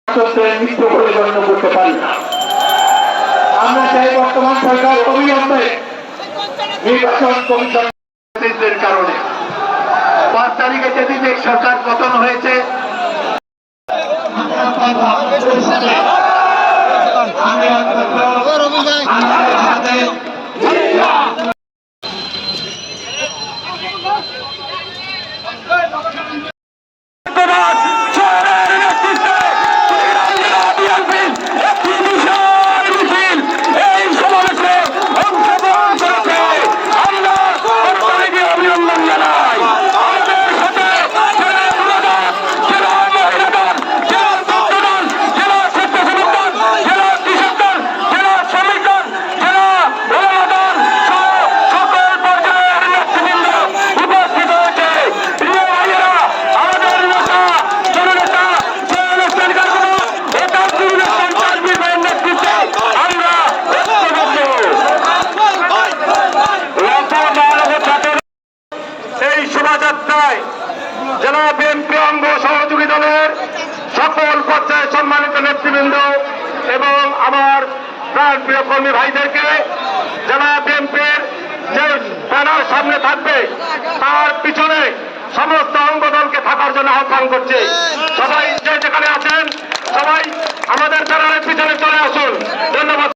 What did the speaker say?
মৃত্যু বলে গণ্য করতে পারি না। আমরা চাই বর্তমান সরকার অবিলম্বে নির্বাচন কমিশনের কারণে 5 তারিখে যেদিন সরকার পতন হয়েছে জেলা বিএনপি অঙ্গ সহযোগী দলের সকল পর্যায়ে সম্মানিত নেতৃবৃন্দ এবং আমার প্রাণপ্রিয় কর্মী ভাইদেরকে জেলা বিএনপির যে ব্যানার সামনে থাকবে তার পিছনে সমস্ত অঙ্গ দলকে থাকার জন্য আহ্বান করছে। সবাই যে যেখানে আছেন সবাই আমাদের ব্যানারের পিছনে চলে আসুন। ধন্যবাদ।